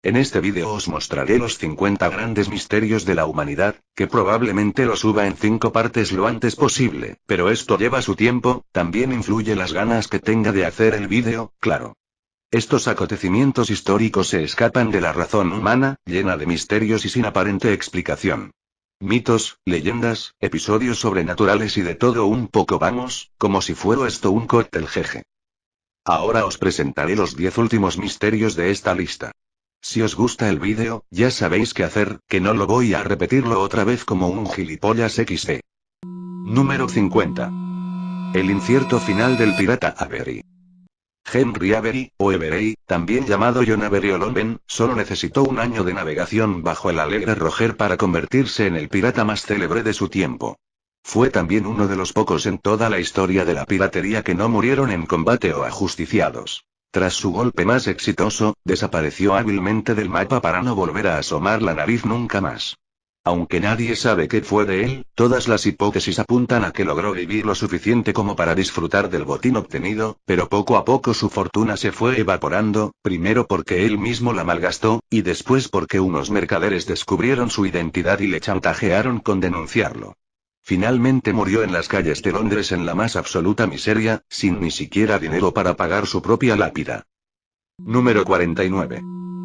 En este vídeo os mostraré los 50 grandes misterios de la humanidad, que probablemente lo suba en 5 partes lo antes posible, pero esto lleva su tiempo, también influye las ganas que tenga de hacer el vídeo, claro. Estos acontecimientos históricos se escapan de la razón humana, llena de misterios y sin aparente explicación. Mitos, leyendas, episodios sobrenaturales y de todo un poco, vamos, como si fuera esto un cóctel jeje. Ahora os presentaré los 10 últimos misterios de esta lista. Si os gusta el vídeo, ya sabéis qué hacer, que no lo voy a repetirlo otra vez como un gilipollas XD. Número 50. El incierto final del pirata Avery. Henry Avery, o Everey, también llamado John Avery o Loven, solo necesitó un año de navegación bajo el alegre Roger para convertirse en el pirata más célebre de su tiempo. Fue también uno de los pocos en toda la historia de la piratería que no murieron en combate o ajusticiados. Tras su golpe más exitoso, desapareció hábilmente del mapa para no volver a asomar la nariz nunca más. Aunque nadie sabe qué fue de él, todas las hipótesis apuntan a que logró vivir lo suficiente como para disfrutar del botín obtenido, pero poco a poco su fortuna se fue evaporando, primero porque él mismo la malgastó, y después porque unos mercaderes descubrieron su identidad y le chantajearon con denunciarlo. Finalmente murió en las calles de Londres en la más absoluta miseria, sin ni siquiera dinero para pagar su propia lápida. Número 49.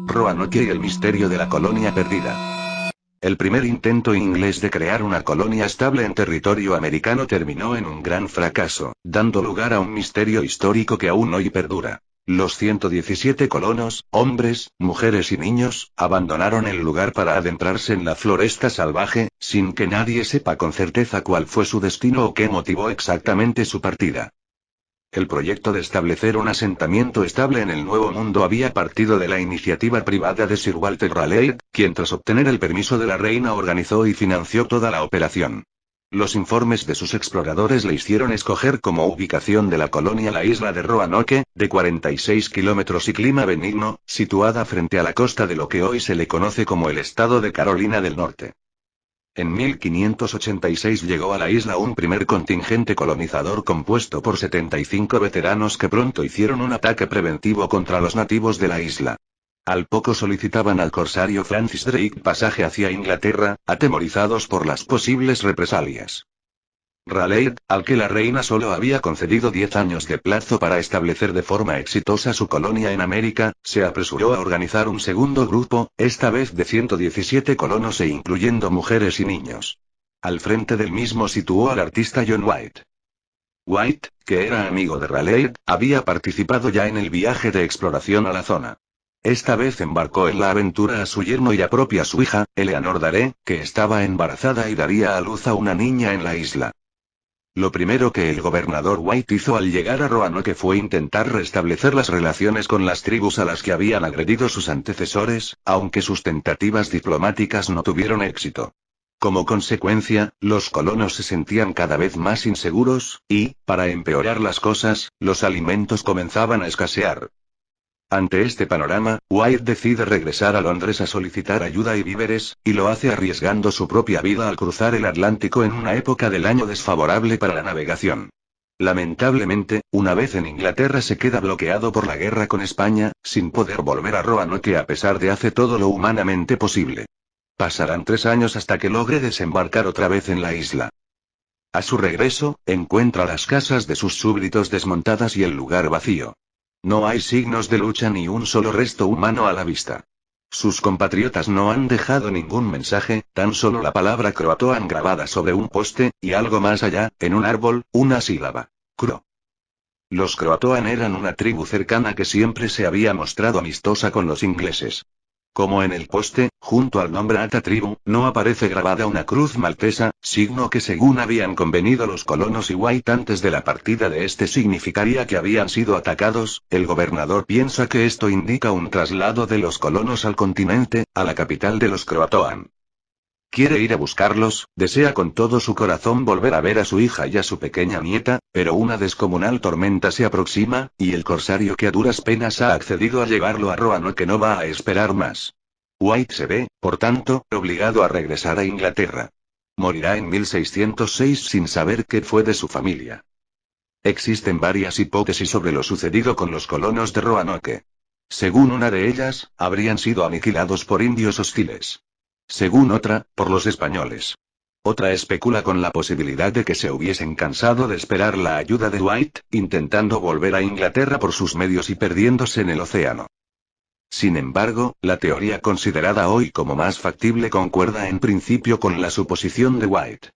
Roanoke y el misterio de la colonia perdida. El primer intento inglés de crear una colonia estable en territorio americano terminó en un gran fracaso, dando lugar a un misterio histórico que aún hoy perdura. Los 117 colonos, hombres, mujeres y niños, abandonaron el lugar para adentrarse en la floresta salvaje, sin que nadie sepa con certeza cuál fue su destino o qué motivó exactamente su partida. El proyecto de establecer un asentamiento estable en el Nuevo Mundo había partido de la iniciativa privada de Sir Walter Raleigh, quien tras obtener el permiso de la reina organizó y financió toda la operación. Los informes de sus exploradores le hicieron escoger como ubicación de la colonia la isla de Roanoke, de 46 kilómetros y clima benigno, situada frente a la costa de lo que hoy se le conoce como el estado de Carolina del Norte. En 1586 llegó a la isla un primer contingente colonizador compuesto por 75 veteranos que pronto hicieron un ataque preventivo contra los nativos de la isla. Al poco solicitaban al corsario Francis Drake pasaje hacia Inglaterra, atemorizados por las posibles represalias. Raleigh, al que la reina solo había concedido 10 años de plazo para establecer de forma exitosa su colonia en América, se apresuró a organizar un segundo grupo, esta vez de 117 colonos e incluyendo mujeres y niños. Al frente del mismo situó al artista John White. White, que era amigo de Raleigh, había participado ya en el viaje de exploración a la zona. Esta vez embarcó en la aventura a su yerno y a propia su hija, Eleanor Dare, que estaba embarazada y daría a luz a una niña en la isla. Lo primero que el gobernador White hizo al llegar a Roanoke fue intentar restablecer las relaciones con las tribus a las que habían agredido sus antecesores, aunque sus tentativas diplomáticas no tuvieron éxito. Como consecuencia, los colonos se sentían cada vez más inseguros, y, para empeorar las cosas, los alimentos comenzaban a escasear. Ante este panorama, White decide regresar a Londres a solicitar ayuda y víveres, y lo hace arriesgando su propia vida al cruzar el Atlántico en una época del año desfavorable para la navegación. Lamentablemente, una vez en Inglaterra se queda bloqueado por la guerra con España, sin poder volver a Roanoke a pesar de hacer todo lo humanamente posible. Pasarán 3 años hasta que logre desembarcar otra vez en la isla. A su regreso, encuentra las casas de sus súbditos desmontadas y el lugar vacío. No hay signos de lucha ni un solo resto humano a la vista. Sus compatriotas no han dejado ningún mensaje, tan solo la palabra Croatoan grabada sobre un poste, y algo más allá, en un árbol, una sílaba. Cro. Los Croatoan eran una tribu cercana que siempre se había mostrado amistosa con los ingleses. Como en el poste, junto al nombre Ata Tribu, no aparece grabada una cruz maltesa, signo que según habían convenido los colonos y White antes de la partida de este significaría que habían sido atacados. El gobernador piensa que esto indica un traslado de los colonos al continente, a la capital de los Croatoan. Quiere ir a buscarlos, desea con todo su corazón volver a ver a su hija y a su pequeña nieta, pero una descomunal tormenta se aproxima, y el corsario que a duras penas ha accedido a llevarlo a Roanoke no va a esperar más. White se ve, por tanto, obligado a regresar a Inglaterra. Morirá en 1606 sin saber qué fue de su familia. Existen varias hipótesis sobre lo sucedido con los colonos de Roanoke. Según una de ellas, habrían sido aniquilados por indios hostiles. Según otra, por los españoles. Otra especula con la posibilidad de que se hubiesen cansado de esperar la ayuda de White, intentando volver a Inglaterra por sus medios y perdiéndose en el océano. Sin embargo, la teoría considerada hoy como más factible concuerda en principio con la suposición de White.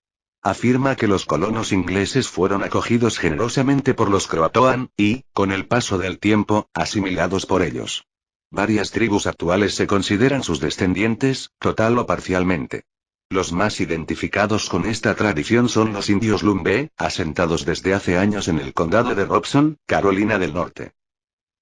Afirma que los colonos ingleses fueron acogidos generosamente por los Croatoan, y, con el paso del tiempo, asimilados por ellos. Varias tribus actuales se consideran sus descendientes, total o parcialmente. Los más identificados con esta tradición son los indios Lumbee, asentados desde hace años en el condado de Robson, Carolina del Norte.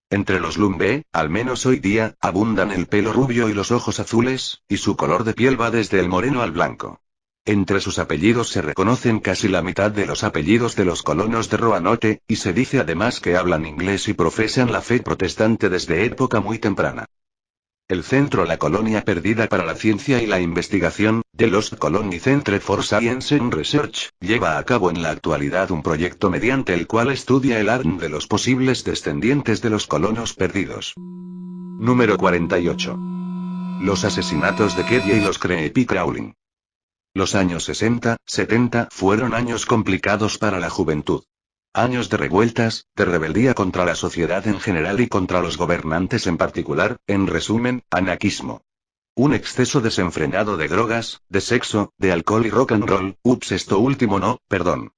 Entre los Lumbee, al menos hoy día, abundan el pelo rubio y los ojos azules, y su color de piel va desde el moreno al blanco. Entre sus apellidos se reconocen casi la mitad de los apellidos de los colonos de Roanoke, y se dice además que hablan inglés y profesan la fe protestante desde época muy temprana. El centro La Colonia Perdida para la Ciencia y la Investigación, The Lost Colony Centre for Science and Research, lleva a cabo en la actualidad un proyecto mediante el cual estudia el ADN de los posibles descendientes de los colonos perdidos. Número 48. Los asesinatos de Kedia y los Creepy Crawling. Los años 60, 70 fueron años complicados para la juventud. Años de revueltas, de rebeldía contra la sociedad en general y contra los gobernantes en particular, en resumen, anarquismo. Un exceso desenfrenado de drogas, de sexo, de alcohol y rock and roll, esto último no, perdón.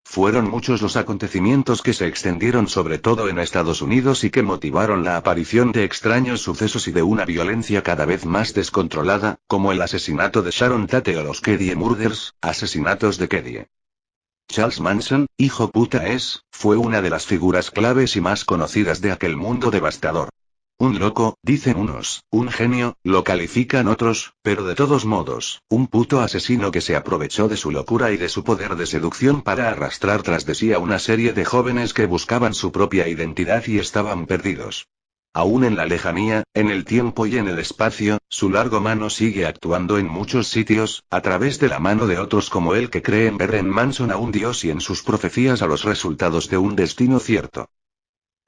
Fueron muchos los acontecimientos que se extendieron sobre todo en Estados Unidos y que motivaron la aparición de extraños sucesos y de una violencia cada vez más descontrolada, como el asesinato de Sharon Tate o los Keddie Murders, asesinatos de Keddie. Charles Manson, hijo puta fue una de las figuras claves y más conocidas de aquel mundo devastador. Un loco, dicen unos, un genio, lo califican otros, pero de todos modos, un puto asesino que se aprovechó de su locura y de su poder de seducción para arrastrar tras de sí a una serie de jóvenes que buscaban su propia identidad y estaban perdidos. Aún en la lejanía, en el tiempo y en el espacio, su largo mano sigue actuando en muchos sitios, a través de la mano de otros como él que creen ver en Manson a un dios y en sus profecías a los resultados de un destino cierto.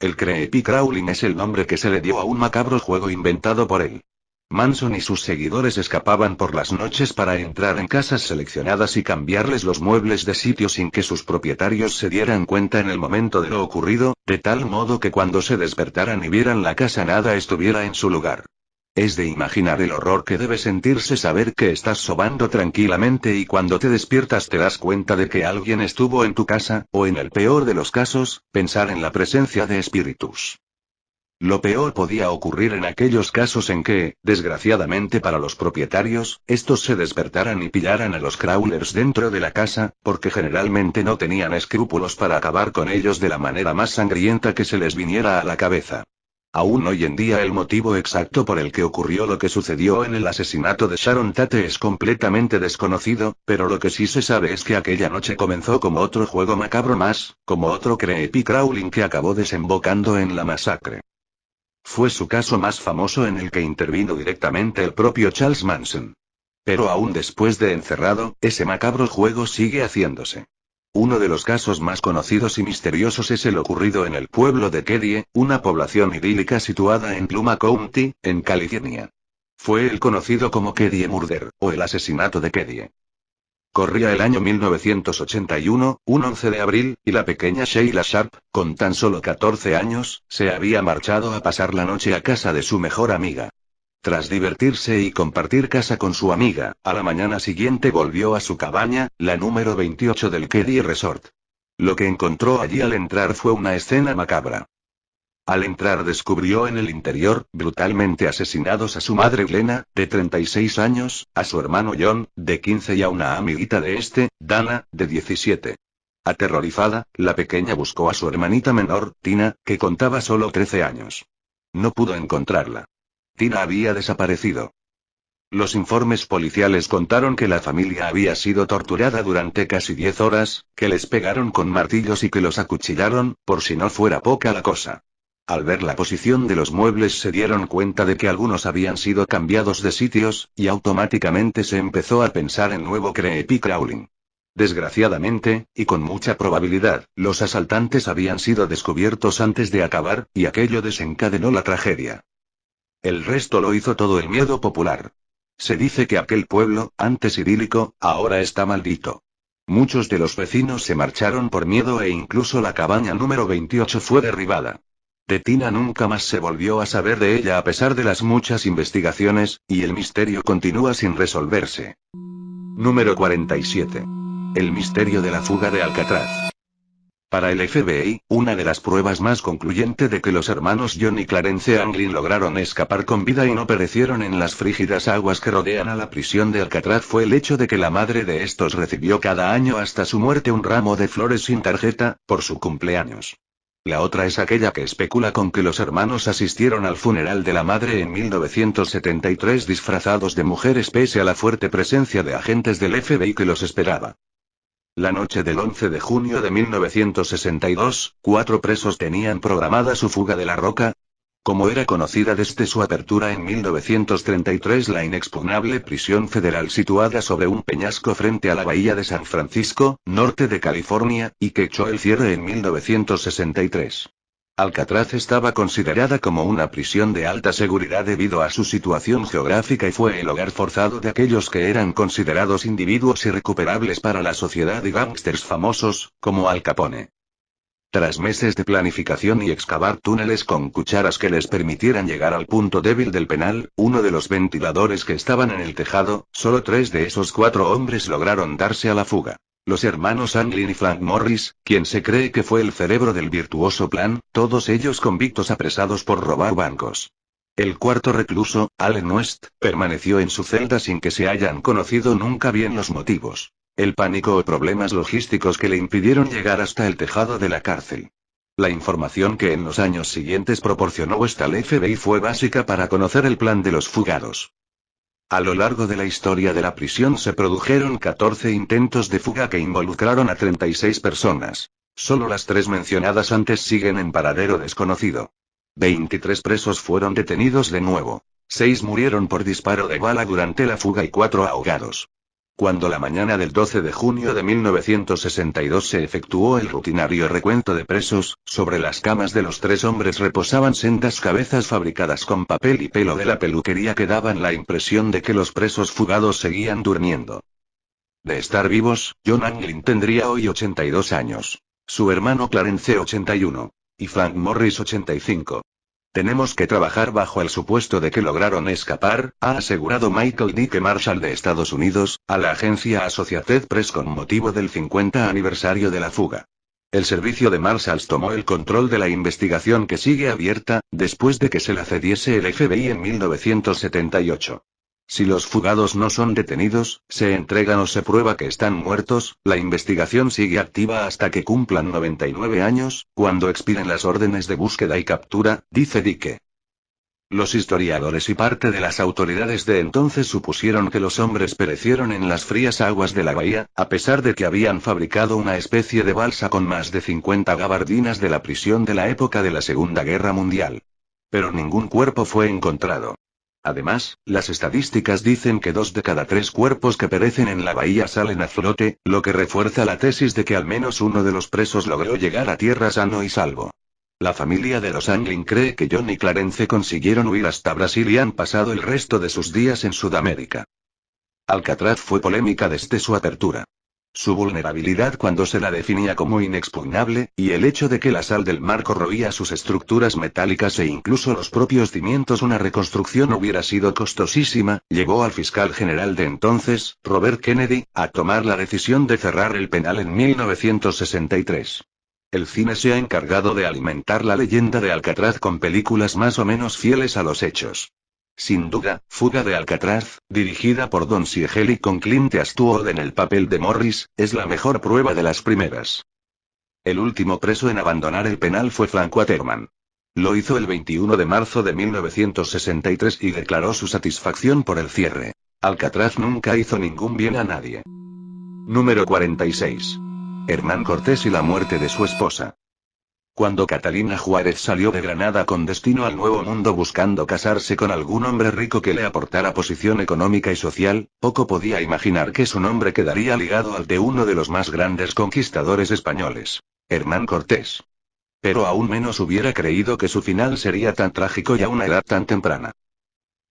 El Creepy Crawling es el nombre que se le dio a un macabro juego inventado por él. Manson y sus seguidores escapaban por las noches para entrar en casas seleccionadas y cambiarles los muebles de sitio sin que sus propietarios se dieran cuenta en el momento de lo ocurrido, de tal modo que cuando se despertaran y vieran la casa nada estuviera en su lugar. Es de imaginar el horror que debe sentirse saber que estás sobando tranquilamente y cuando te despiertas te das cuenta de que alguien estuvo en tu casa, o en el peor de los casos, pensar en la presencia de espíritus. Lo peor podía ocurrir en aquellos casos en que, desgraciadamente para los propietarios, estos se despertaran y pillaran a los crawlers dentro de la casa, porque generalmente no tenían escrúpulos para acabar con ellos de la manera más sangrienta que se les viniera a la cabeza. Aún hoy en día el motivo exacto por el que ocurrió lo que sucedió en el asesinato de Sharon Tate es completamente desconocido, pero lo que sí se sabe es que aquella noche comenzó como otro juego macabro más, como otro creepy crawling que acabó desembocando en la masacre. Fue su caso más famoso en el que intervino directamente el propio Charles Manson. Pero aún después de encerrado, ese macabro juego sigue haciéndose. Uno de los casos más conocidos y misteriosos es el ocurrido en el pueblo de Keddie, una población idílica situada en Pluma County, en California. Fue el conocido como Keddie Murder, o el asesinato de Keddie. Corría el año 1981, un 11 de abril, y la pequeña Sheila Sharp, con tan solo 14 años, se había marchado a pasar la noche a casa de su mejor amiga. Tras divertirse y compartir casa con su amiga, a la mañana siguiente volvió a su cabaña, la número 28 del Keddie Resort. Lo que encontró allí al entrar fue una escena macabra. Al entrar descubrió en el interior, brutalmente asesinados a su madre Glenna, de 36 años, a su hermano John, de 15 y a una amiguita de Dana, de 17. Aterrorizada, la pequeña buscó a su hermanita menor, Tina, que contaba solo 13 años. No pudo encontrarla. Tina había desaparecido. Los informes policiales contaron que la familia había sido torturada durante casi 10 horas, que les pegaron con martillos y que los acuchillaron, por si no fuera poca la cosa. Al ver la posición de los muebles se dieron cuenta de que algunos habían sido cambiados de sitios, y automáticamente se empezó a pensar en nuevo creepy crawling. Desgraciadamente, y con mucha probabilidad, los asaltantes habían sido descubiertos antes de acabar, y aquello desencadenó la tragedia. El resto lo hizo todo el miedo popular. Se dice que aquel pueblo, antes idílico, ahora está maldito. Muchos de los vecinos se marcharon por miedo e incluso la cabaña número 28 fue derribada. De Tina nunca más se volvió a saber de ella a pesar de las muchas investigaciones, y el misterio continúa sin resolverse. Número 47. El misterio de la fuga de Alcatraz. Para el FBI, una de las pruebas más concluyentes de que los hermanos John y Clarence Anglin lograron escapar con vida y no perecieron en las frígidas aguas que rodean a la prisión de Alcatraz fue el hecho de que la madre de estos recibió cada año hasta su muerte un ramo de flores sin tarjeta, por su cumpleaños. La otra es aquella que especula con que los hermanos asistieron al funeral de la madre en 1973 disfrazados de mujeres pese a la fuerte presencia de agentes del FBI que los esperaba. La noche del 11 de junio de 1962, 4 presos tenían programada su fuga de La Roca. Como era conocida desde su apertura en 1933, la inexpugnable prisión federal situada sobre un peñasco frente a la bahía de San Francisco, norte de California, y que echó el cierre en 1963. Alcatraz estaba considerada como una prisión de alta seguridad debido a su situación geográfica y fue el hogar forzado de aquellos que eran considerados individuos irrecuperables para la sociedad y gángsters famosos, como Al Capone. Tras meses de planificación y excavar túneles con cucharas que les permitieran llegar al punto débil del penal, uno de los ventiladores que estaban en el tejado, solo 3 de esos 4 hombres lograron darse a la fuga. Los hermanos Anglin y Frank Morris, quien se cree que fue el cerebro del virtuoso plan, todos ellos convictos apresados por robar bancos. El cuarto recluso, Allen West, permaneció en su celda sin que se hayan conocido nunca bien los motivos. El pánico o problemas logísticos que le impidieron llegar hasta el tejado de la cárcel. La información que en los años siguientes proporcionó West al FBI fue básica para conocer el plan de los fugados. A lo largo de la historia de la prisión se produjeron 14 intentos de fuga que involucraron a 36 personas. Solo las 3 mencionadas antes siguen en paradero desconocido. 23 presos fueron detenidos de nuevo. 6 murieron por disparo de bala durante la fuga y 4 ahogados. Cuando la mañana del 12 de junio de 1962 se efectuó el rutinario recuento de presos, sobre las camas de los 3 hombres reposaban sendas cabezas fabricadas con papel y pelo de la peluquería que daban la impresión de que los presos fugados seguían durmiendo. De estar vivos, John Anglin tendría hoy 82 años. Su hermano Clarence 81. Y Frank Morris 85. Tenemos que trabajar bajo el supuesto de que lograron escapar, ha asegurado Michael Dicke Marshall de Estados Unidos, a la agencia Associated Press con motivo del 50 aniversario de la fuga. El servicio de Marshalls tomó el control de la investigación que sigue abierta, después de que se la cediese el FBI en 1978. Si los fugados no son detenidos, se entregan o se prueba que están muertos, la investigación sigue activa hasta que cumplan 99 años, cuando expiren las órdenes de búsqueda y captura, dice Dicke. Los historiadores y parte de las autoridades de entonces supusieron que los hombres perecieron en las frías aguas de la bahía, a pesar de que habían fabricado una especie de balsa con más de 50 gabardinas de la prisión de la época de la Segunda Guerra Mundial. Pero ningún cuerpo fue encontrado. Además, las estadísticas dicen que 2 de cada 3 cuerpos que perecen en la bahía salen a flote, lo que refuerza la tesis de que al menos uno de los presos logró llegar a tierra sano y salvo. La familia de los Anglin cree que John y Clarence consiguieron huir hasta Brasil y han pasado el resto de sus días en Sudamérica. Alcatraz fue polémica desde su apertura. Su vulnerabilidad cuando se la definía como inexpugnable, y el hecho de que la sal del mar corroía sus estructuras metálicas e incluso los propios cimientos, una reconstrucción hubiera sido costosísima, llevó al fiscal general de entonces, Robert Kennedy, a tomar la decisión de cerrar el penal en 1963. El cine se ha encargado de alimentar la leyenda de Alcatraz con películas más o menos fieles a los hechos. Sin duda, Fuga de Alcatraz, dirigida por Don Siegel y con Clint Eastwood en el papel de Morris, es la mejor prueba de las primeras. El último preso en abandonar el penal fue Frank Waterman. Lo hizo el 21 de marzo de 1963 y declaró su satisfacción por el cierre. Alcatraz nunca hizo ningún bien a nadie. Número 46. Hernán Cortés y la muerte de su esposa. Cuando Catalina Juárez salió de Granada con destino al Nuevo Mundo buscando casarse con algún hombre rico que le aportara posición económica y social, poco podía imaginar que su nombre quedaría ligado al de uno de los más grandes conquistadores españoles, Hernán Cortés. Pero aún menos hubiera creído que su final sería tan trágico y a una edad tan temprana.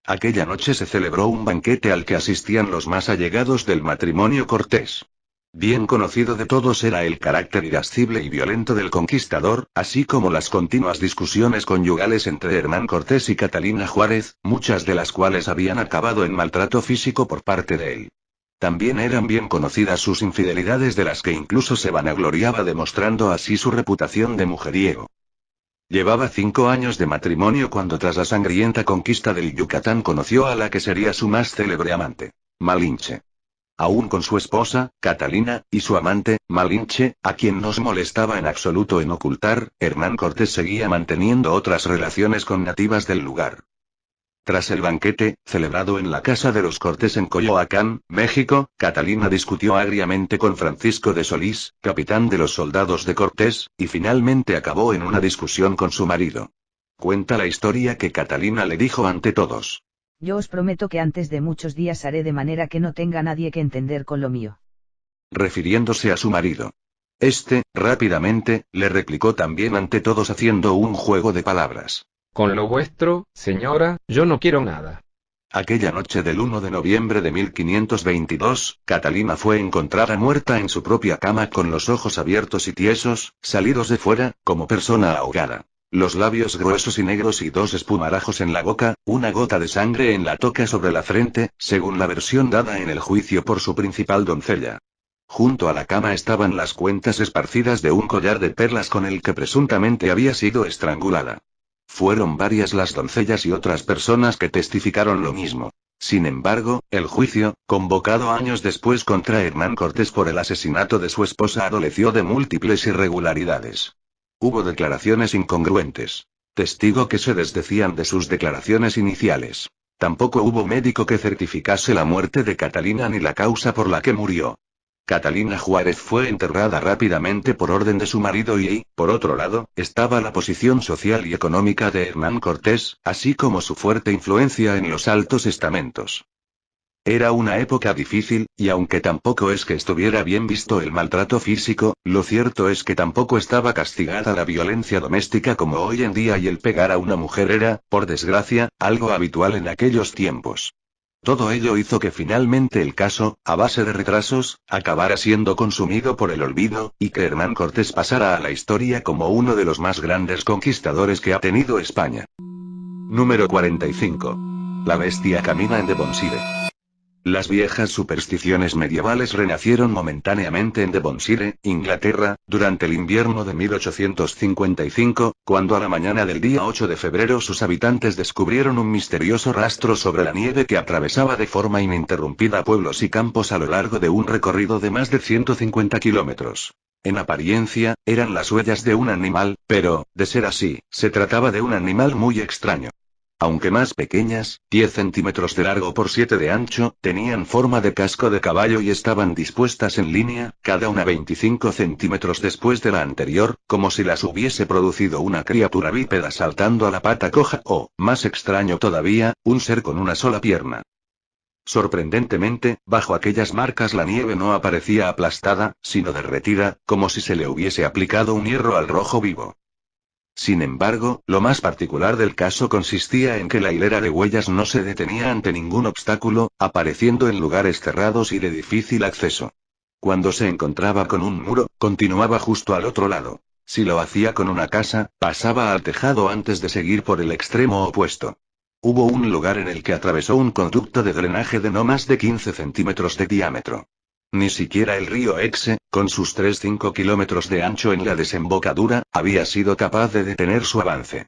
Aquella noche se celebró un banquete al que asistían los más allegados del matrimonio cortés. Bien conocido de todos era el carácter irascible y violento del conquistador, así como las continuas discusiones conyugales entre Hernán Cortés y Catalina Juárez, muchas de las cuales habían acabado en maltrato físico por parte de él. También eran bien conocidas sus infidelidades, de las que incluso se vanagloriaba, demostrando así su reputación de mujeriego. Llevaba 5 años de matrimonio cuando, tras la sangrienta conquista del Yucatán, conoció a la que sería su más célebre amante, Malinche. Aún con su esposa, Catalina, y su amante, Malinche, a quien no se molestaba en absoluto en ocultar, Hernán Cortés seguía manteniendo otras relaciones con nativas del lugar. Tras el banquete, celebrado en la casa de los Cortés en Coyoacán, México, Catalina discutió agriamente con Francisco de Solís, capitán de los soldados de Cortés, y finalmente acabó en una discusión con su marido. Cuenta la historia que Catalina le dijo ante todos: Yo os prometo que antes de muchos días haré de manera que no tenga nadie que entender con lo mío. Refiriéndose a su marido. Este, rápidamente, le replicó también ante todos haciendo un juego de palabras: Con lo vuestro, señora, yo no quiero nada. Aquella noche del 1 de noviembre de 1522, Catalina fue encontrada muerta en su propia cama, con los ojos abiertos y tiesos, salidos de fuera, como persona ahogada. Los labios gruesos y negros y 2 espumarajos en la boca, una gota de sangre en la toca sobre la frente, según la versión dada en el juicio por su principal doncella. Junto a la cama estaban las cuentas esparcidas de un collar de perlas con el que presuntamente había sido estrangulada. Fueron varias las doncellas y otras personas que testificaron lo mismo. Sin embargo, el juicio, convocado años después contra Hernán Cortés por el asesinato de su esposa, adoleció de múltiples irregularidades. Hubo declaraciones incongruentes. Testigo que se desdecían de sus declaraciones iniciales. Tampoco hubo médico que certificase la muerte de Catalina ni la causa por la que murió. Catalina Juárez fue enterrada rápidamente por orden de su marido y, por otro lado, estaba la posición social y económica de Hernán Cortés, así como su fuerte influencia en los altos estamentos. Era una época difícil, y aunque tampoco es que estuviera bien visto el maltrato físico, lo cierto es que tampoco estaba castigada la violencia doméstica como hoy en día, y el pegar a una mujer era, por desgracia, algo habitual en aquellos tiempos. Todo ello hizo que finalmente el caso, a base de retrasos, acabara siendo consumido por el olvido, y que Hernán Cortés pasara a la historia como uno de los más grandes conquistadores que ha tenido España. Número 45. La bestia camina en Devonshire. Las viejas supersticiones medievales renacieron momentáneamente en Devonshire, Inglaterra, durante el invierno de 1855, cuando a la mañana del día 8 de febrero sus habitantes descubrieron un misterioso rastro sobre la nieve que atravesaba de forma ininterrumpida pueblos y campos a lo largo de un recorrido de más de 150 kilómetros. En apariencia, eran las huellas de un animal, pero, de ser así, se trataba de un animal muy extraño. Aunque más pequeñas, 10 centímetros de largo por 7 de ancho, tenían forma de casco de caballo y estaban dispuestas en línea, cada una 25 centímetros después de la anterior, como si las hubiese producido una criatura bípeda saltando a la pata coja o, más extraño todavía, un ser con una sola pierna. Sorprendentemente, bajo aquellas marcas la nieve no aparecía aplastada, sino derretida, como si se le hubiese aplicado un hierro al rojo vivo. Sin embargo, lo más particular del caso consistía en que la hilera de huellas no se detenía ante ningún obstáculo, apareciendo en lugares cerrados y de difícil acceso. Cuando se encontraba con un muro, continuaba justo al otro lado. Si lo hacía con una casa, pasaba al tejado antes de seguir por el extremo opuesto. Hubo un lugar en el que atravesó un conducto de drenaje de no más de 15 centímetros de diámetro. Ni siquiera el río Exe, con sus 3,5 kilómetros de ancho en la desembocadura, había sido capaz de detener su avance.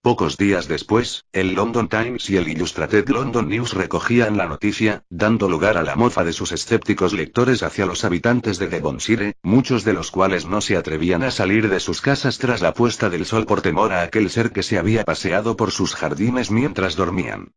Pocos días después, el London Times y el Illustrated London News recogían la noticia, dando lugar a la mofa de sus escépticos lectores hacia los habitantes de Devonshire, muchos de los cuales no se atrevían a salir de sus casas tras la puesta del sol por temor a aquel ser que se había paseado por sus jardines mientras dormían.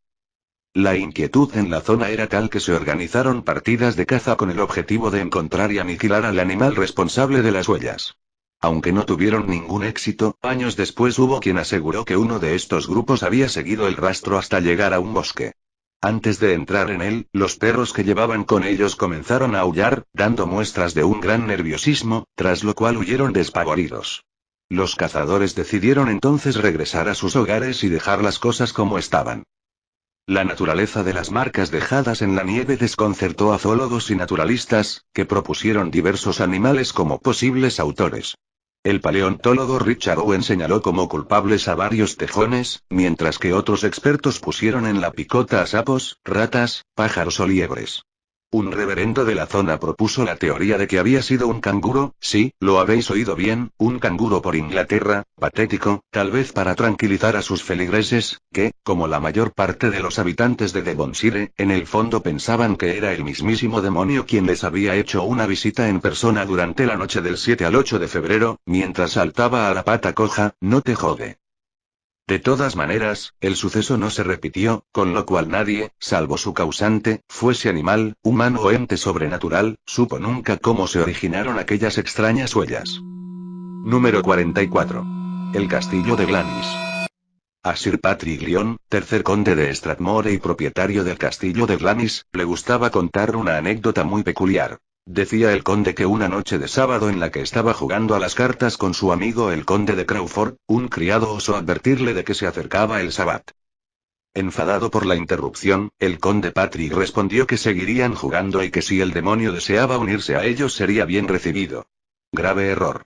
La inquietud en la zona era tal que se organizaron partidas de caza con el objetivo de encontrar y aniquilar al animal responsable de las huellas. Aunque no tuvieron ningún éxito, años después hubo quien aseguró que uno de estos grupos había seguido el rastro hasta llegar a un bosque. Antes de entrar en él, los perros que llevaban con ellos comenzaron a aullar, dando muestras de un gran nerviosismo, tras lo cual huyeron despavoridos. Los cazadores decidieron entonces regresar a sus hogares y dejar las cosas como estaban. La naturaleza de las marcas dejadas en la nieve desconcertó a zoólogos y naturalistas, que propusieron diversos animales como posibles autores. El paleontólogo Richard Owen señaló como culpables a varios tejones, mientras que otros expertos pusieron en la picota a sapos, ratas, pájaros o liebres. Un reverendo de la zona propuso la teoría de que había sido un canguro, sí, lo habéis oído bien, un canguro por Inglaterra, patético, tal vez para tranquilizar a sus feligreses, que, como la mayor parte de los habitantes de Devonshire, en el fondo pensaban que era el mismísimo demonio quien les había hecho una visita en persona durante la noche del 7 al 8 de febrero, mientras saltaba a la pata coja, no te jode. De todas maneras, el suceso no se repitió, con lo cual nadie, salvo su causante, fuese animal, humano o ente sobrenatural, supo nunca cómo se originaron aquellas extrañas huellas. Número 44. El castillo de Glamis. A Sir Patrick Lyon, tercer conde de Strathmore y propietario del castillo de Glamis, le gustaba contar una anécdota muy peculiar. Decía el conde que una noche de sábado en la que estaba jugando a las cartas con su amigo el conde de Crawford, un criado osó advertirle de que se acercaba el sabbat. Enfadado por la interrupción, el conde Patrick respondió que seguirían jugando y que si el demonio deseaba unirse a ellos sería bien recibido. Grave error.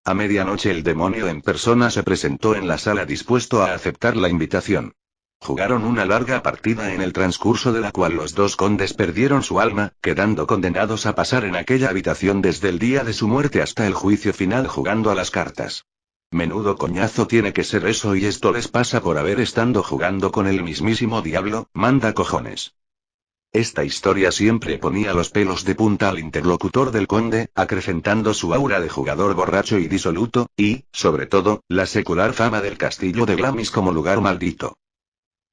A medianoche el demonio en persona se presentó en la sala dispuesto a aceptar la invitación. Jugaron una larga partida en el transcurso de la cual los dos condes perdieron su alma, quedando condenados a pasar en aquella habitación desde el día de su muerte hasta el juicio final jugando a las cartas. Menudo coñazo tiene que ser eso, y esto les pasa por haber estado jugando con el mismísimo diablo, manda cojones. Esta historia siempre ponía los pelos de punta al interlocutor del conde, acrecentando su aura de jugador borracho y disoluto, y, sobre todo, la secular fama del castillo de Glamis como lugar maldito.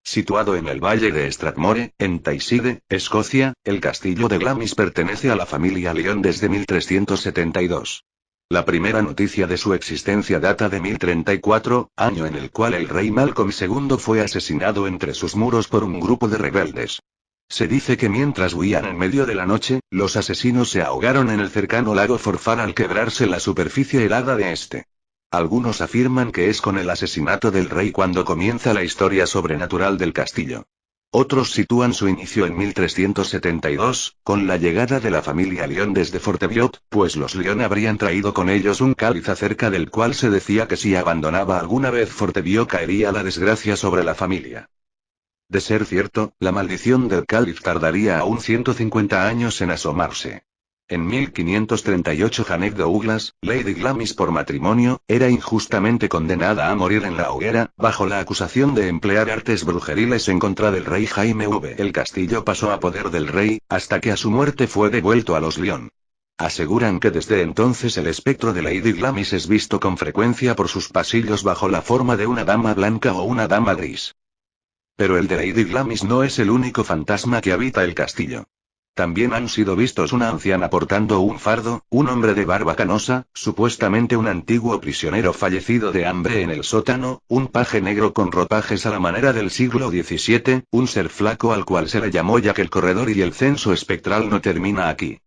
Situado en el valle de Strathmore, en Tayside, Escocia, el castillo de Glamis pertenece a la familia Lyon desde 1372. La primera noticia de su existencia data de 1034, año en el cual el rey Malcolm II fue asesinado entre sus muros por un grupo de rebeldes. Se dice que mientras huían en medio de la noche, los asesinos se ahogaron en el cercano lago Forfar al quebrarse la superficie helada de este. Algunos afirman que es con el asesinato del rey cuando comienza la historia sobrenatural del castillo. Otros sitúan su inicio en 1372, con la llegada de la familia Lyon desde Forteviot, pues los Lyon habrían traído con ellos un cáliz acerca del cual se decía que si abandonaba alguna vez Forteviot caería la desgracia sobre la familia. De ser cierto, la maldición del cáliz tardaría aún 150 años en asomarse. En 1538 Janet Douglas, Lady Glamis por matrimonio, era injustamente condenada a morir en la hoguera, bajo la acusación de emplear artes brujeriles en contra del rey Jaime V. El castillo pasó a poder del rey, hasta que a su muerte fue devuelto a los Lyon. Aseguran que desde entonces el espectro de Lady Glamis es visto con frecuencia por sus pasillos bajo la forma de una dama blanca o una dama gris. Pero el de Lady Glamis no es el único fantasma que habita el castillo. También han sido vistos una anciana portando un fardo, un hombre de barba canosa, supuestamente un antiguo prisionero fallecido de hambre en el sótano, un paje negro con ropajes a la manera del siglo XVII, un ser flaco al cual se le llamó Jack el Corredor, y el censo espectral no termina aquí.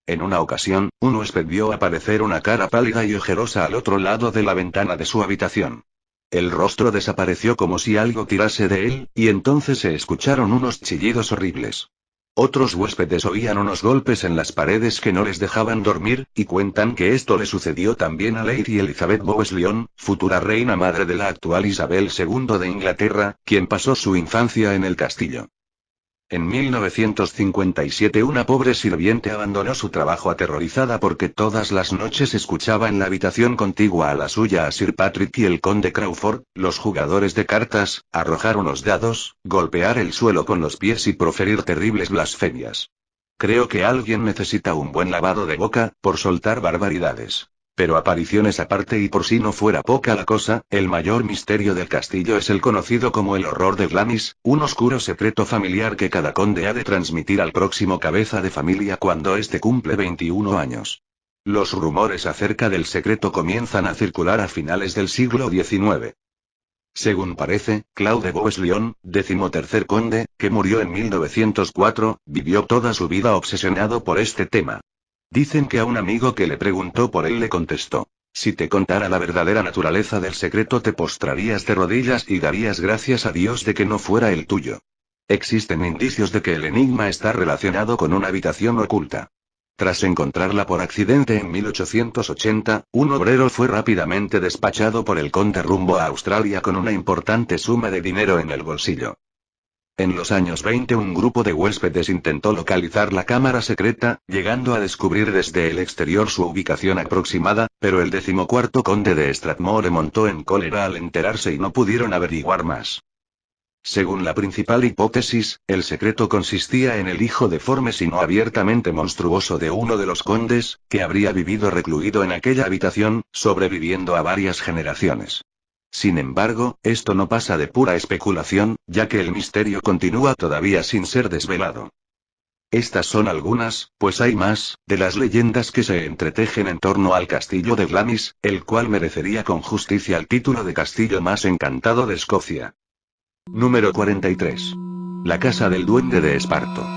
En una ocasión, un huésped vio aparecer una cara pálida y ojerosa al otro lado de la ventana de su habitación. El rostro desapareció como si algo tirase de él, y entonces se escucharon unos chillidos horribles. Otros huéspedes oían unos golpes en las paredes que no les dejaban dormir, y cuentan que esto le sucedió también a Lady Elizabeth Bowes-Lyon, futura reina madre de la actual Isabel II de Inglaterra, quien pasó su infancia en el castillo. En 1957 una pobre sirviente abandonó su trabajo aterrorizada porque todas las noches escuchaba en la habitación contigua a la suya a Sir Patrick y el conde Crawford, los jugadores de cartas, arrojar unos dados, golpear el suelo con los pies y proferir terribles blasfemias. Creo que alguien necesita un buen lavado de boca, por soltar barbaridades. Pero apariciones aparte, y por si no fuera poca la cosa, el mayor misterio del castillo es el conocido como el horror de Glamis, un oscuro secreto familiar que cada conde ha de transmitir al próximo cabeza de familia cuando éste cumple 21 años. Los rumores acerca del secreto comienzan a circular a finales del siglo XIX. Según parece, Claude Bowes-Lyon, 13º conde, que murió en 1904, vivió toda su vida obsesionado por este tema. Dicen que a un amigo que le preguntó por él le contestó: si te contara la verdadera naturaleza del secreto te postrarías de rodillas y darías gracias a Dios de que no fuera el tuyo. Existen indicios de que el enigma está relacionado con una habitación oculta. Tras encontrarla por accidente en 1880, un obrero fue rápidamente despachado por el conde rumbo a Australia con una importante suma de dinero en el bolsillo. En los años 20 un grupo de huéspedes intentó localizar la cámara secreta, llegando a descubrir desde el exterior su ubicación aproximada, pero el 14º conde de Strathmore montó en cólera al enterarse y no pudieron averiguar más. Según la principal hipótesis, el secreto consistía en el hijo deforme sino abiertamente monstruoso de uno de los condes, que habría vivido recluido en aquella habitación, sobreviviendo a varias generaciones. Sin embargo, esto no pasa de pura especulación, ya que el misterio continúa todavía sin ser desvelado. Estas son algunas, pues hay más, de las leyendas que se entretejen en torno al castillo de Glamis, el cual merecería con justicia el título de castillo más encantado de Escocia. Número 43. La casa del duende de Esparto.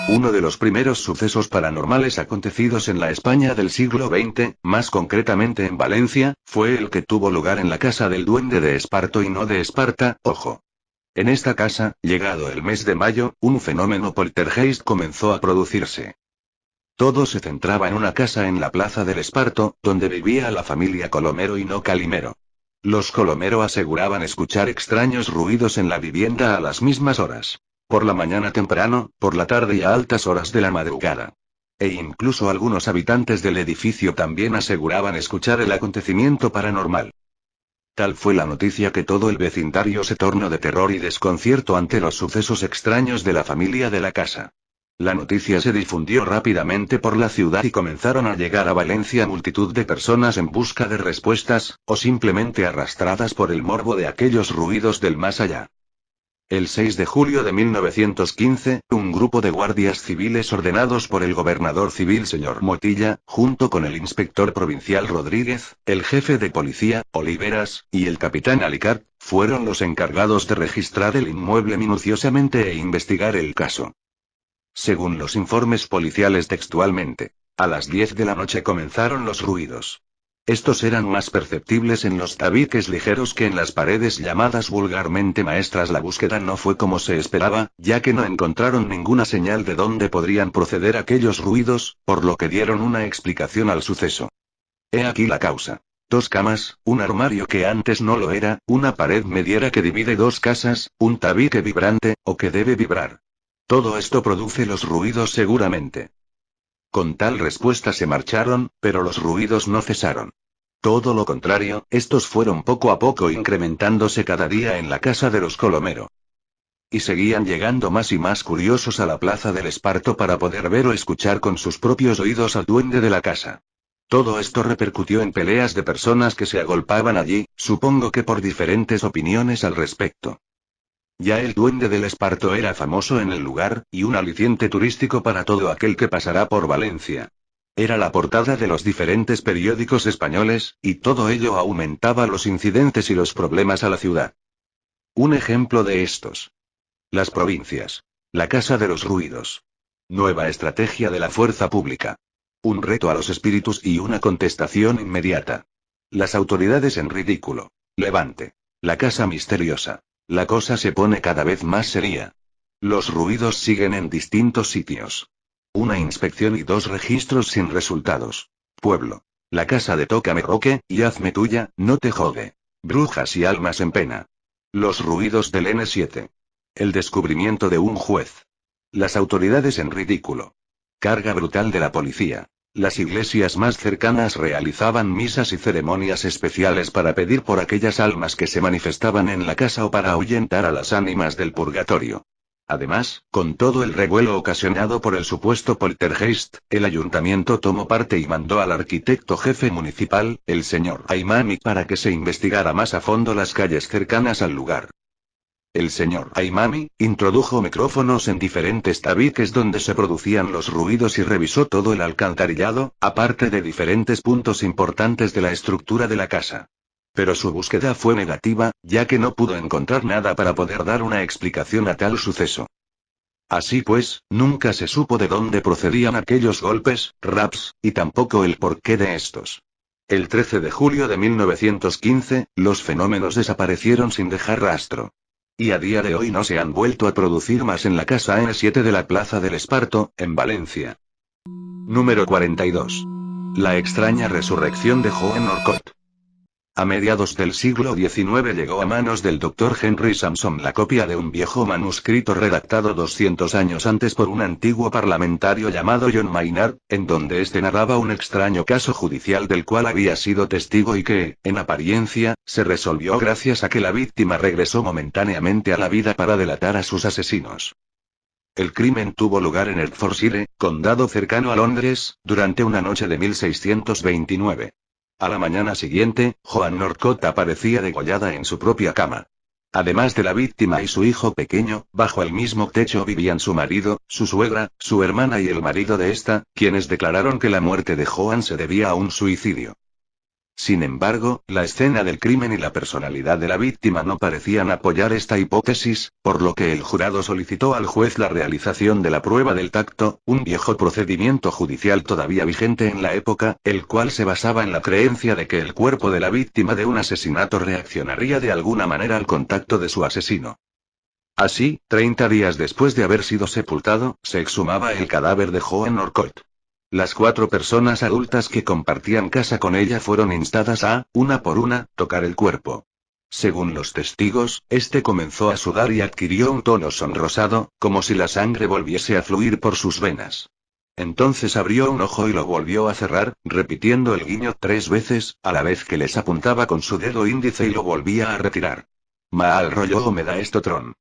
Uno de los primeros sucesos paranormales acontecidos en la España del siglo XX, más concretamente en Valencia, fue el que tuvo lugar en la casa del duende de Esparto y no de Esparta, ojo. En esta casa, llegado el mes de mayo, un fenómeno poltergeist comenzó a producirse. Todo se centraba en una casa en la plaza del Esparto, donde vivía la familia Colomero y no Calimero. Los Colomero aseguraban escuchar extraños ruidos en la vivienda a las mismas horas. Por la mañana temprano, por la tarde y a altas horas de la madrugada. E incluso algunos habitantes del edificio también aseguraban escuchar el acontecimiento paranormal. Tal fue la noticia que todo el vecindario se tornó de terror y desconcierto ante los sucesos extraños de la familia de la casa. La noticia se difundió rápidamente por la ciudad y comenzaron a llegar a Valencia multitud de personas en busca de respuestas, o simplemente arrastradas por el morbo de aquellos ruidos del más allá. El 6 de julio de 1915, un grupo de guardias civiles ordenados por el gobernador civil señor Motilla, junto con el inspector provincial Rodríguez, el jefe de policía, Oliveras, y el capitán Alicat, fueron los encargados de registrar el inmueble minuciosamente e investigar el caso. Según los informes policiales textualmente, a las 10 de la noche comenzaron los ruidos. Estos eran más perceptibles en los tabiques ligeros que en las paredes llamadas vulgarmente maestras. La búsqueda no fue como se esperaba, ya que no encontraron ninguna señal de dónde podrían proceder aquellos ruidos, por lo que dieron una explicación al suceso. He aquí la causa. 2 camas, un armario que antes no lo era, una pared mediera que divide 2 casas, un tabique vibrante, o que debe vibrar. Todo esto produce los ruidos seguramente. Con tal respuesta se marcharon, pero los ruidos no cesaron. Todo lo contrario, estos fueron poco a poco incrementándose cada día en la casa de los Colomero. Y seguían llegando más y más curiosos a la plaza del Esparto para poder ver o escuchar con sus propios oídos al duende de la casa. Todo esto repercutió en peleas de personas que se agolpaban allí, supongo que por diferentes opiniones al respecto. Ya el duende del Esparto era famoso en el lugar, y un aliciente turístico para todo aquel que pasará por Valencia. Era la portada de los diferentes periódicos españoles, y todo ello aumentaba los incidentes y los problemas a la ciudad. Un ejemplo de estos. Las provincias. La casa de los ruidos. Nueva estrategia de la fuerza pública. Un reto a los espíritus y una contestación inmediata. Las autoridades en ridículo. Levante. La casa misteriosa. La cosa se pone cada vez más seria. Los ruidos siguen en distintos sitios. Una inspección y 2 registros sin resultados. Pueblo. La casa de Tócame Roque, y hazme tuya, no te jode. Brujas y almas en pena. Los ruidos del N7. El descubrimiento de un juez. Las autoridades en ridículo. Carga brutal de la policía. Las iglesias más cercanas realizaban misas y ceremonias especiales para pedir por aquellas almas que se manifestaban en la casa o para ahuyentar a las ánimas del purgatorio. Además, con todo el revuelo ocasionado por el supuesto poltergeist, el ayuntamiento tomó parte y mandó al arquitecto jefe municipal, el señor Aimami, para que se investigara más a fondo las calles cercanas al lugar. El señor Aimami introdujo micrófonos en diferentes tabiques donde se producían los ruidos y revisó todo el alcantarillado, aparte de diferentes puntos importantes de la estructura de la casa. Pero su búsqueda fue negativa, ya que no pudo encontrar nada para poder dar una explicación a tal suceso. Así pues, nunca se supo de dónde procedían aquellos golpes, raps, y tampoco el porqué de estos. El 13 de julio de 1915, los fenómenos desaparecieron sin dejar rastro. Y a día de hoy no se han vuelto a producir más en la casa N7 de la Plaza del Esparto, en Valencia. Número 42. La extraña resurrección de Joan Orcott. A mediados del siglo XIX llegó a manos del Dr. Henry Sampson la copia de un viejo manuscrito redactado 200 años antes por un antiguo parlamentario llamado John Maynard, en donde este narraba un extraño caso judicial del cual había sido testigo y que, en apariencia, se resolvió gracias a que la víctima regresó momentáneamente a la vida para delatar a sus asesinos. El crimen tuvo lugar en Hertfordshire, condado cercano a Londres, durante una noche de 1629. A la mañana siguiente, Joan Orcott aparecía degollada en su propia cama. Además de la víctima y su hijo pequeño, bajo el mismo techo vivían su marido, su suegra, su hermana y el marido de esta, quienes declararon que la muerte de Joan se debía a un suicidio. Sin embargo, la escena del crimen y la personalidad de la víctima no parecían apoyar esta hipótesis, por lo que el jurado solicitó al juez la realización de la prueba del tacto, un viejo procedimiento judicial todavía vigente en la época, el cual se basaba en la creencia de que el cuerpo de la víctima de un asesinato reaccionaría de alguna manera al contacto de su asesino. Así, 30 días después de haber sido sepultado, se exhumaba el cadáver de Joan Orcott. Las 4 personas adultas que compartían casa con ella fueron instadas a, una por una, tocar el cuerpo. Según los testigos, este comenzó a sudar y adquirió un tono sonrosado, como si la sangre volviese a fluir por sus venas. Entonces abrió un ojo y lo volvió a cerrar, repitiendo el guiño 3 veces, a la vez que les apuntaba con su dedo índice y lo volvía a retirar. Mal rollo me da esto tron.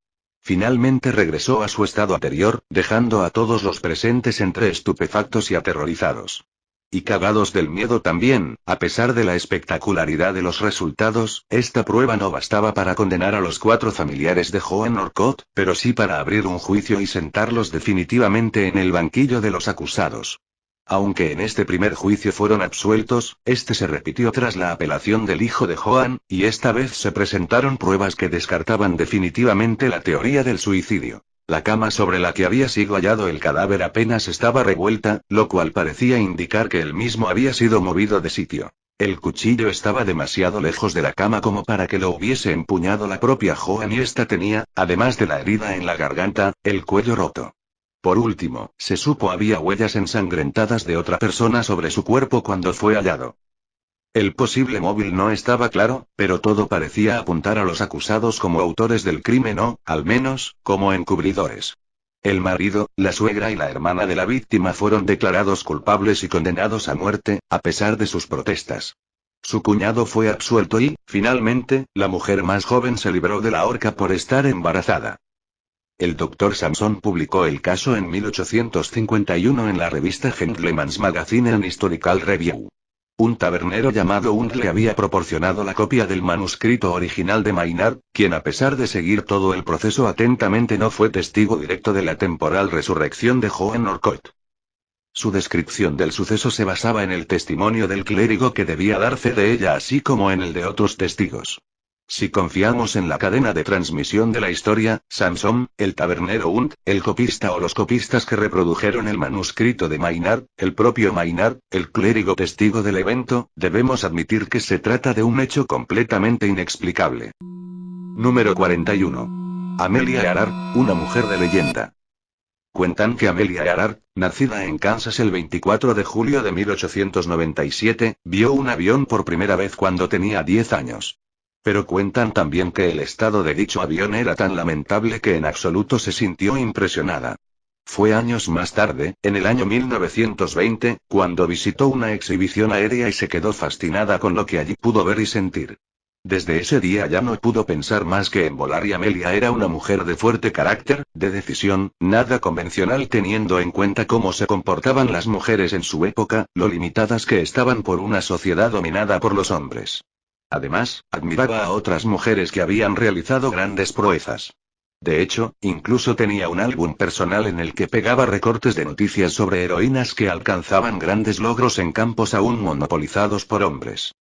Finalmente regresó a su estado anterior, dejando a todos los presentes entre estupefactos y aterrorizados. Y cagados del miedo también, a pesar de la espectacularidad de los resultados, esta prueba no bastaba para condenar a los 4 familiares de Joan Orcott, pero sí para abrir un juicio y sentarlos definitivamente en el banquillo de los acusados. Aunque en este primer juicio fueron absueltos, este se repitió tras la apelación del hijo de Joan, y esta vez se presentaron pruebas que descartaban definitivamente la teoría del suicidio. La cama sobre la que había sido hallado el cadáver apenas estaba revuelta, lo cual parecía indicar que el mismo había sido movido de sitio. El cuchillo estaba demasiado lejos de la cama como para que lo hubiese empuñado la propia Joan y esta tenía, además de la herida en la garganta, el cuello roto. Por último, se supo había huellas ensangrentadas de otra persona sobre su cuerpo cuando fue hallado. El posible móvil no estaba claro, pero todo parecía apuntar a los acusados como autores del crimen o, al menos, como encubridores. El marido, la suegra y la hermana de la víctima fueron declarados culpables y condenados a muerte, a pesar de sus protestas. Su cuñado fue absuelto y, finalmente, la mujer más joven se libró de la horca por estar embarazada. El Dr. Sampson publicó el caso en 1851 en la revista Gentleman's Magazine and Historical Review. Un tabernero llamado Hunt le había proporcionado la copia del manuscrito original de Maynard, quien a pesar de seguir todo el proceso atentamente no fue testigo directo de la temporal resurrección de Joan Orcott. Su descripción del suceso se basaba en el testimonio del clérigo que debía dar fe de ella así como en el de otros testigos. Si confiamos en la cadena de transmisión de la historia, Sampson, el tabernero Hunt, el copista o los copistas que reprodujeron el manuscrito de Maynard, el propio Maynard, el clérigo testigo del evento, debemos admitir que se trata de un hecho completamente inexplicable. Número 41. Amelia Earhart, una mujer de leyenda. Cuentan que Amelia Earhart, nacida en Kansas el 24 de julio de 1897, vio un avión por primera vez cuando tenía 10 años. Pero cuentan también que el estado de dicho avión era tan lamentable que en absoluto se sintió impresionada. Fue años más tarde, en el año 1920, cuando visitó una exhibición aérea y se quedó fascinada con lo que allí pudo ver y sentir. Desde ese día ya no pudo pensar más que en volar y Amelia era una mujer de fuerte carácter, de decisión, nada convencional teniendo en cuenta cómo se comportaban las mujeres en su época, lo limitadas que estaban por una sociedad dominada por los hombres. Además, admiraba a otras mujeres que habían realizado grandes proezas. De hecho, incluso tenía un álbum personal en el que pegaba recortes de noticias sobre heroínas que alcanzaban grandes logros en campos aún monopolizados por hombres.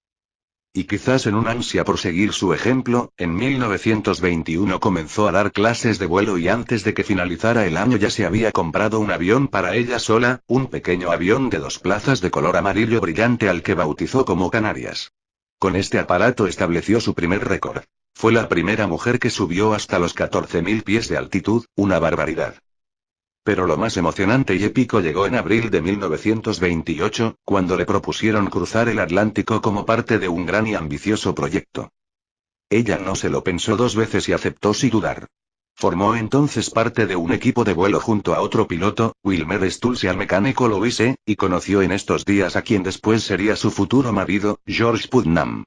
Y quizás en un ansia por seguir su ejemplo, en 1921 comenzó a dar clases de vuelo y antes de que finalizara el año ya se había comprado un avión para ella sola, un pequeño avión de 2 plazas de color amarillo brillante al que bautizó como Canarias. Con este aparato estableció su primer récord. Fue la primera mujer que subió hasta los 14.000 pies de altitud, una barbaridad. Pero lo más emocionante y épico llegó en abril de 1928, cuando le propusieron cruzar el Atlántico como parte de un gran y ambicioso proyecto. Ella no se lo pensó dos veces y aceptó sin dudar. Formó entonces parte de un equipo de vuelo junto a otro piloto, Wilmer Stultz, y al mecánico Louis E., y conoció en estos días a quien después sería su futuro marido, George Putnam.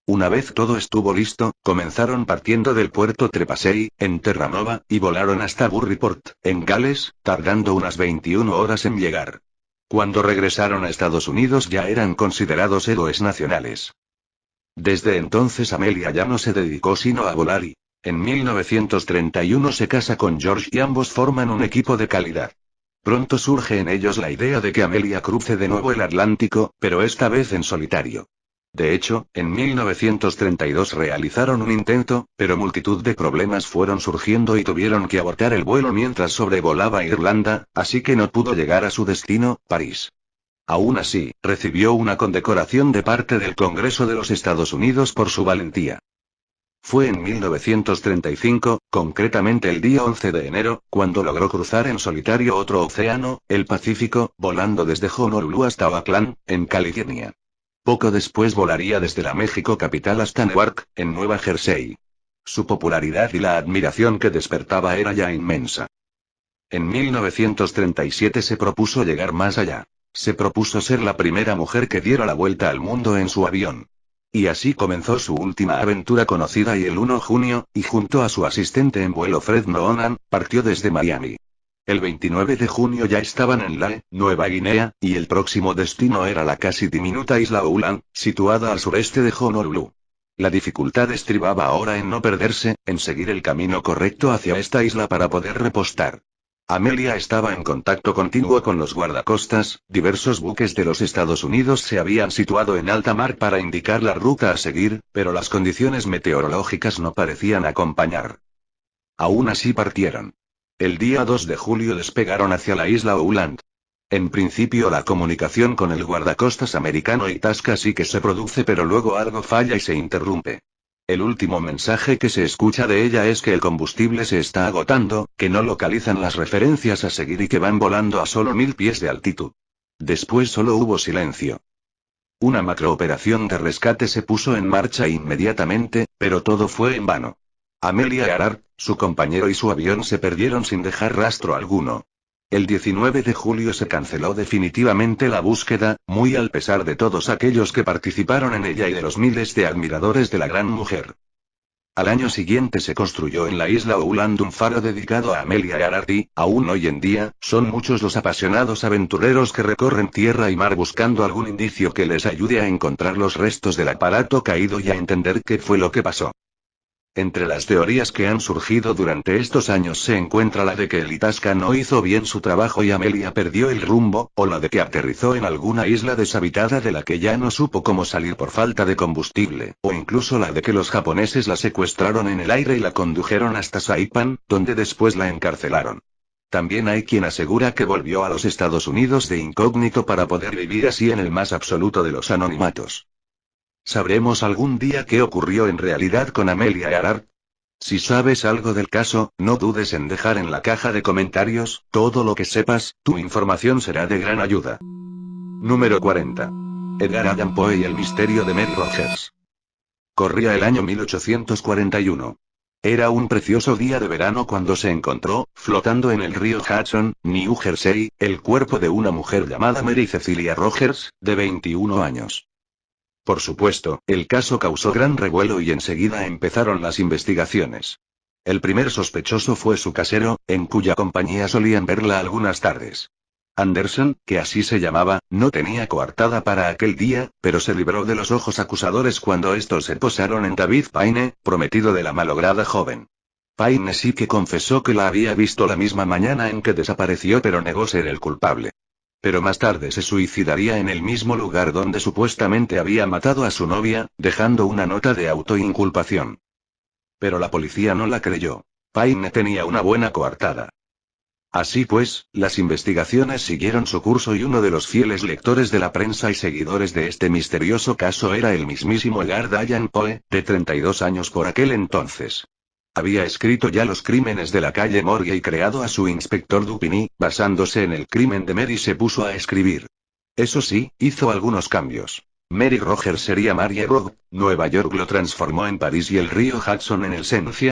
Una vez todo estuvo listo, comenzaron partiendo del puerto Trepassey, en Terranova, y volaron hasta Burryport, en Gales, tardando unas 21 horas en llegar. Cuando regresaron a Estados Unidos ya eran considerados héroes nacionales. Desde entonces Amelia ya no se dedicó sino a volar y, en 1931 se casa con George y ambos forman un equipo de calidad. Pronto surge en ellos la idea de que Amelia cruce de nuevo el Atlántico, pero esta vez en solitario. De hecho, en 1932 realizaron un intento, pero multitud de problemas fueron surgiendo y tuvieron que abortar el vuelo mientras sobrevolaba Irlanda, así que no pudo llegar a su destino, París. Aún así, recibió una condecoración de parte del Congreso de los Estados Unidos por su valentía. Fue en 1935, concretamente el día 11 de enero, cuando logró cruzar en solitario otro océano, el Pacífico, volando desde Honolulu hasta Oakland, en California. Poco después volaría desde la México capital hasta Newark, en Nueva Jersey. Su popularidad y la admiración que despertaba era ya inmensa. En 1937 se propuso llegar más allá. Se propuso ser la primera mujer que diera la vuelta al mundo en su avión. Y así comenzó su última aventura conocida y el 1 de junio, y junto a su asistente en vuelo Fred Noonan, partió desde Miami. El 29 de junio ya estaban en Lae, Nueva Guinea, y el próximo destino era la casi diminuta isla Ulan, situada al sureste de Honolulu. La dificultad estribaba ahora en no perderse, en seguir el camino correcto hacia esta isla para poder repostar. Amelia estaba en contacto continuo con los guardacostas, diversos buques de los Estados Unidos se habían situado en alta mar para indicar la ruta a seguir, pero las condiciones meteorológicas no parecían acompañar. Aún así partieron. El día 2 de julio despegaron hacia la isla Ouland. En principio la comunicación con el guardacostas americano Itasca sí que se produce, pero luego algo falla y se interrumpe. El último mensaje que se escucha de ella es que el combustible se está agotando, que no localizan las referencias a seguir y que van volando a solo 1000 pies de altitud. Después solo hubo silencio. Una macrooperación de rescate se puso en marcha inmediatamente, pero todo fue en vano. Amelia Earhart, su compañero y su avión se perdieron sin dejar rastro alguno. El 19 de julio se canceló definitivamente la búsqueda, muy al pesar de todos aquellos que participaron en ella y de los miles de admiradores de la gran mujer. Al año siguiente se construyó en la isla Ouland un faro dedicado a Amelia Earhart y, aún hoy en día, son muchos los apasionados aventureros que recorren tierra y mar buscando algún indicio que les ayude a encontrar los restos del aparato caído y a entender qué fue lo que pasó. Entre las teorías que han surgido durante estos años se encuentra la de que el Itasca no hizo bien su trabajo y Amelia perdió el rumbo, o la de que aterrizó en alguna isla deshabitada de la que ya no supo cómo salir por falta de combustible, o incluso la de que los japoneses la secuestraron en el aire y la condujeron hasta Saipan, donde después la encarcelaron. También hay quien asegura que volvió a los Estados Unidos de incógnito para poder vivir así en el más absoluto de los anonimatos. ¿Sabremos algún día qué ocurrió en realidad con Amelia Earhart? Si sabes algo del caso, no dudes en dejar en la caja de comentarios todo lo que sepas, tu información será de gran ayuda. Número 40. Edgar Allan Poe y el misterio de Mary Rogers. Corría el año 1841. Era un precioso día de verano cuando se encontró, flotando en el río Hudson, New Jersey, el cuerpo de una mujer llamada Mary Cecilia Rogers, de 21 años. Por supuesto, el caso causó gran revuelo y enseguida empezaron las investigaciones. El primer sospechoso fue su casero, en cuya compañía solían verla algunas tardes. Anderson, que así se llamaba, no tenía coartada para aquel día, pero se libró de los ojos acusadores cuando estos se posaron en David Paine, prometido de la malograda joven. Paine sí que confesó que la había visto la misma mañana en que desapareció, pero negó ser el culpable. Pero más tarde se suicidaría en el mismo lugar donde supuestamente había matado a su novia, dejando una nota de autoinculpación. Pero la policía no la creyó. Paine tenía una buena coartada. Así pues, las investigaciones siguieron su curso y uno de los fieles lectores de la prensa y seguidores de este misterioso caso era el mismísimo Edgar Allan Poe, de 32 años por aquel entonces. Había escrito ya Los crímenes de la calle Morgue y creado a su inspector Dupin y, basándose en el crimen de Mary, se puso a escribir. Eso sí, hizo algunos cambios. Mary Rogers sería Mary Road, Nueva York lo transformó en París y el río Hudson en el Seine.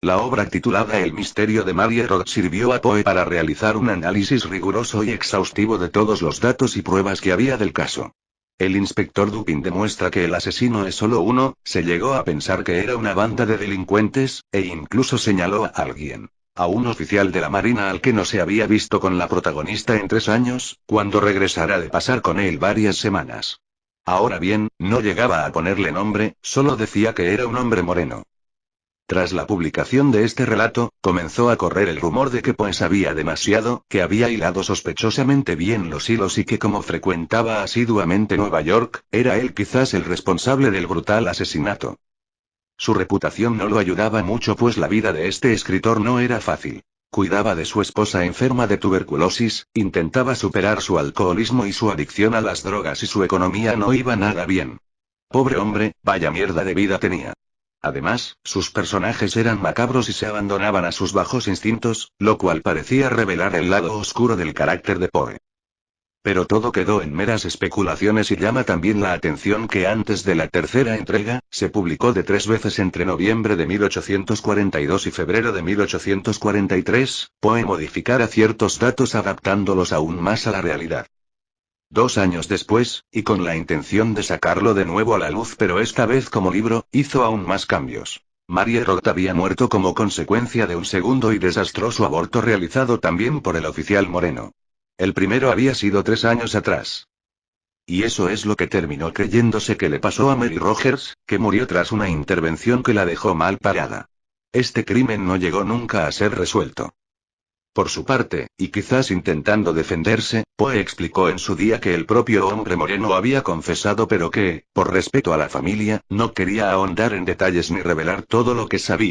La obra titulada El misterio de Mary Road sirvió a Poe para realizar un análisis riguroso y exhaustivo de todos los datos y pruebas que había del caso. El inspector Dupin demuestra que el asesino es solo uno, se llegó a pensar que era una banda de delincuentes, e incluso señaló a alguien, a un oficial de la Marina al que no se había visto con la protagonista en 3 años, cuando regresara de pasar con él varias semanas. Ahora bien, no llegaba a ponerle nombre, solo decía que era un hombre moreno. Tras la publicación de este relato, comenzó a correr el rumor de que Poe sabía demasiado, que había hilado sospechosamente bien los hilos y que como frecuentaba asiduamente Nueva York, era él quizás el responsable del brutal asesinato. Su reputación no lo ayudaba mucho, pues la vida de este escritor no era fácil. Cuidaba de su esposa enferma de tuberculosis, intentaba superar su alcoholismo y su adicción a las drogas y su economía no iba nada bien. Pobre hombre, vaya mierda de vida tenía. Además, sus personajes eran macabros y se abandonaban a sus bajos instintos, lo cual parecía revelar el lado oscuro del carácter de Poe. Pero todo quedó en meras especulaciones y llama también la atención que antes de la tercera entrega, se publicó de 3 veces entre noviembre de 1842 y febrero de 1843, Poe modificara ciertos datos adaptándolos aún más a la realidad. 2 años después, y con la intención de sacarlo de nuevo a la luz pero esta vez como libro, hizo aún más cambios. Mary Roth había muerto como consecuencia de un segundo y desastroso aborto realizado también por el oficial moreno. El primero había sido 3 años atrás. Y eso es lo que terminó creyéndose que le pasó a Mary Rogers, que murió tras una intervención que la dejó mal parada. Este crimen no llegó nunca a ser resuelto. Por su parte, y quizás intentando defenderse, Poe explicó en su día que el propio hombre moreno había confesado pero que, por respeto a la familia, no quería ahondar en detalles ni revelar todo lo que sabía.